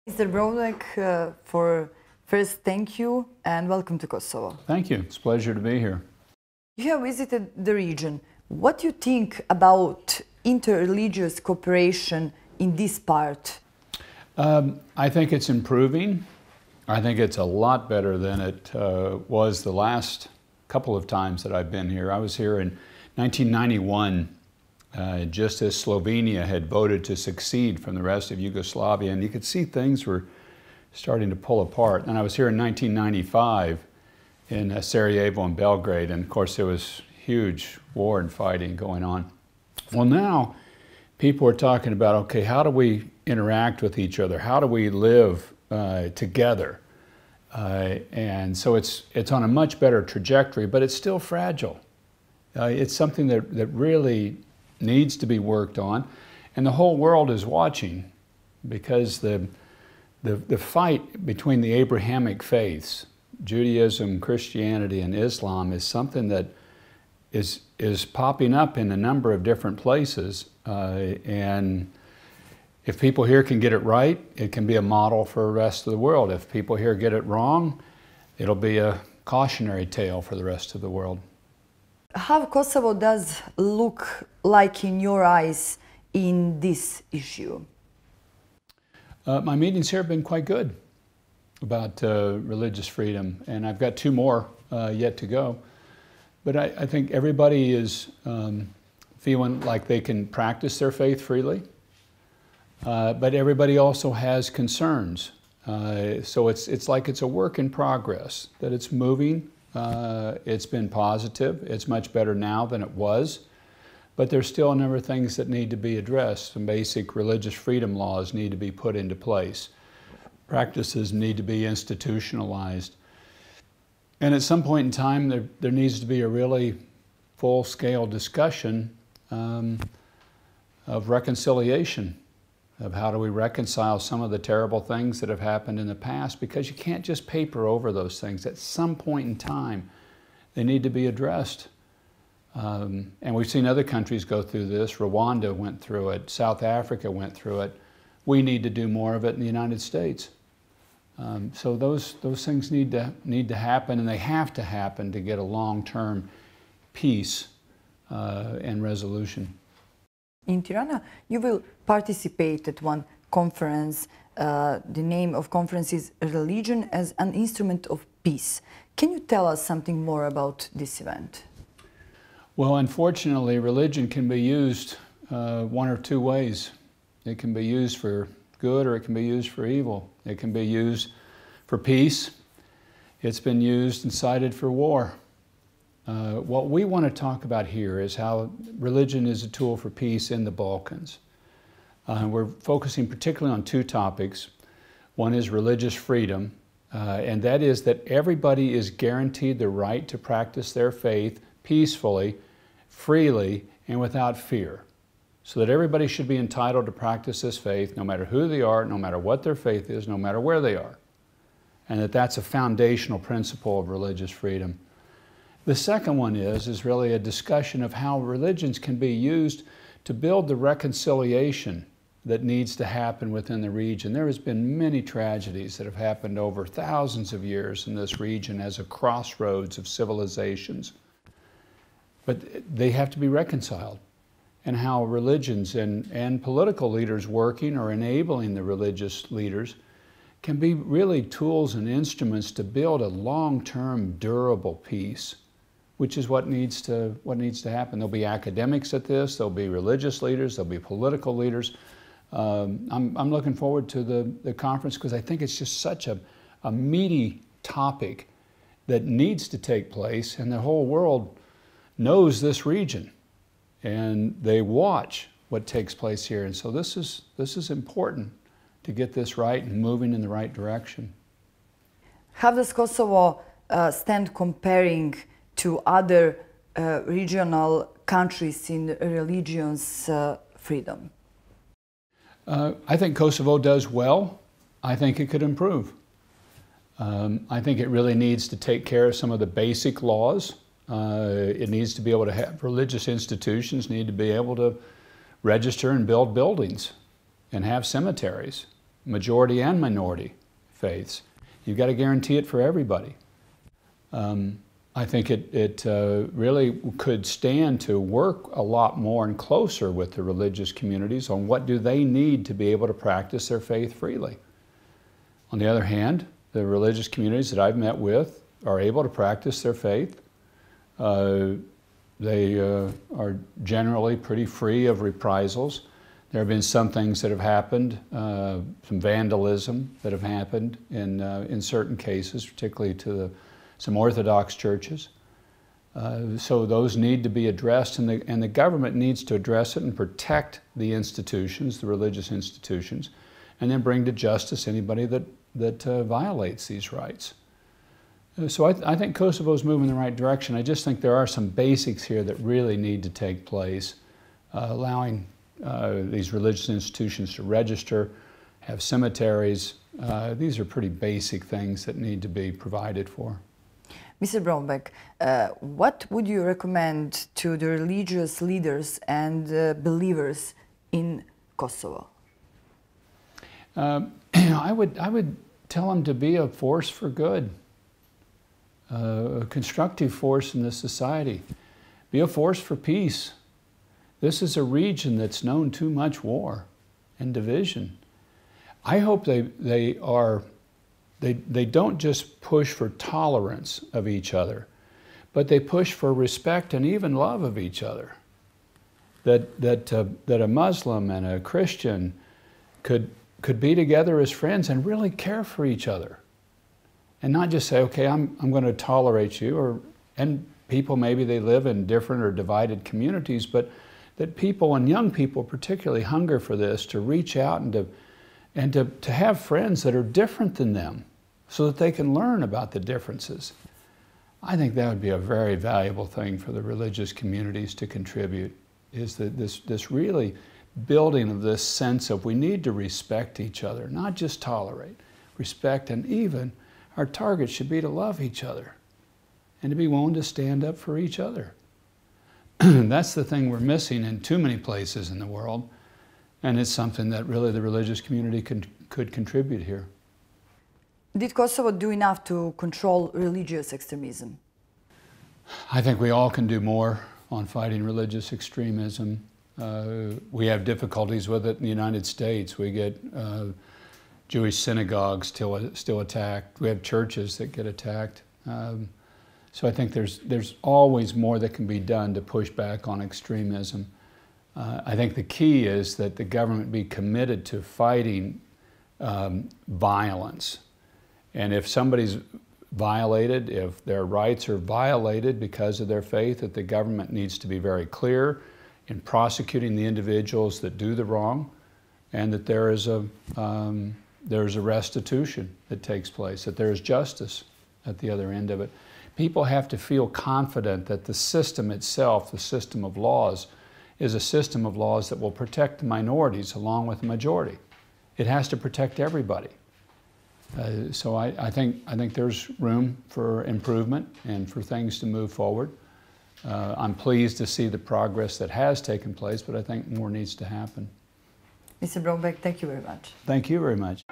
Mr. Braunbek, first thank you and welcome to Kosovo. Thank you. It's a pleasure to be here. You have visited the region. What do you think about interreligious cooperation in this part? I think it's improving. I think it's a lot better than it was the last couple of times that I've been here. I was here in 1991, just as Slovenia had voted to succeed from the rest of Yugoslavia, and you could see things were starting to pull apart. And I was here in 1995 in Sarajevo and Belgrade, and of course there was huge war and fighting going on. Well, now people are talking about, okay, how do we interact with each other? How do we live together? And so it's on a much better trajectory, but it's still fragile. It's something that really needs to be worked on, and the whole world is watching, because the fight between the Abrahamic faiths, Judaism, Christianity, and Islam, is something that is popping up in a number of different places, and if people here can get it right, it can be a model for the rest of the world. If people here get it wrong, it'll be a cautionary tale for the rest of the world. How Kosovo does look like in your eyes in this issue? My meetings here have been quite good about religious freedom, and I've got two more yet to go. But I think everybody is feeling like they can practice their faith freely, but everybody also has concerns. So it's like it's a work in progress, that it's moving. It's been positive. It's much better now than it was. But there's still a number of things that need to be addressed. Some basic religious freedom laws need to be put into place. Practices need to be institutionalized. And at some point in time, there needs to be a really full-scale discussion of reconciliation, of how do we reconcile some of the terrible things that have happened in the past, because you can't just paper over those things. At some point in time, they need to be addressed. And we've seen other countries go through this. Rwanda went through it. South Africa went through it. We need to do more of it in the United States. So those things need to happen, and they have to happen to get a long-term peace and resolution. In Tirana, you will participate at one conference. The name of conference is Religion as an Instrument of Peace. Can you tell us something more about this event? Well, unfortunately, religion can be used one or two ways. It can be used for good, or it can be used for evil. It can be used for peace. It's been used and cited for war. What we want to talk about here is how religion is a tool for peace in the Balkans. We're focusing particularly on two topics. One is religious freedom, and that is that everybody is guaranteed the right to practice their faith peacefully, freely, and without fear. So that everybody should be entitled to practice this faith, no matter who they are, no matter what their faith is, no matter where they are. And that's a foundational principle of religious freedom. The second one is really a discussion of how religions can be used to build the reconciliation that needs to happen within the region. There has been many tragedies that have happened over thousands of years in this region as a crossroads of civilizations. But they have to be reconciled. And how religions and political leaders working or enabling the religious leaders can be really tools and instruments to build a long-term, durable peace, which is what needs to happen. There'll be academics at this, there'll be religious leaders, there'll be political leaders. I'm looking forward to the conference, because I think it's just such a meaty topic that needs to take place, and the whole world knows this region, and they watch what takes place here. And so this is important to get this right and moving in the right direction. How does Kosovo stand comparing to other regional countries in religious freedom? I think Kosovo does well. I think it could improve. I think it really needs to take care of some of the basic laws. It needs to be able to have religious institutions, need to be able to register and build buildings and have cemeteries. majority and minority faiths. You've got to guarantee it for everybody. I think it really could stand to work a lot more and closer with the religious communities on what do they need to be able to practice their faith freely. On the other hand, the religious communities that I've met with are able to practice their faith. They are generally pretty free of reprisals. There have been some things that have happened, some vandalism that have happened in certain cases, particularly to some Orthodox churches. So those need to be addressed, and the government needs to address it and protect the institutions, the religious institutions, and then bring to justice anybody that violates these rights. So I think Kosovo's moving in the right direction. I just think there are some basics here that really need to take place, allowing these religious institutions to register, have cemeteries. These are pretty basic things that need to be provided for. Mr. Braunbek, what would you recommend to the religious leaders and believers in Kosovo? I would tell them to be a force for good, a constructive force in this society. Be a force for peace. This is a region that's known too much war and division. I hope they don't just push for tolerance of each other, but they push for respect and even love of each other. That a Muslim and a Christian could be together as friends and really care for each other. And not just say, okay, I'm going to tolerate you, and people, maybe they live in different or divided communities, but that people, and young people particularly, hunger for this, to reach out and to have friends that are different than them so that they can learn about the differences. I think that would be a very valuable thing for the religious communities to contribute, is that this really building of this sense of we need to respect each other, not just tolerate, respect, and even our target should be to love each other and to be willing to stand up for each other. That's the thing we're missing in too many places in the world, and it's something that really the religious community could contribute here. Did Kosovo do enough to control religious extremism? I think we all can do more on fighting religious extremism. We have difficulties with it in the United States. We get Jewish synagogues still attacked. We have churches that get attacked. So I think there's always more that can be done to push back on extremism. I think the key is that the government be committed to fighting violence. And if somebody's violated, if their rights are violated because of their faith, that the government needs to be very clear in prosecuting the individuals that do the wrong, and that there is a restitution that takes place, that there is justice at the other end of it. People have to feel confident that the system itself, the system of laws, is a system of laws that will protect the minorities along with the majority. It has to protect everybody. So I think there's room for improvement and for things to move forward. I'm pleased to see the progress that has taken place, but I think more needs to happen. Mr. Braunbek, thank you very much. Thank you very much.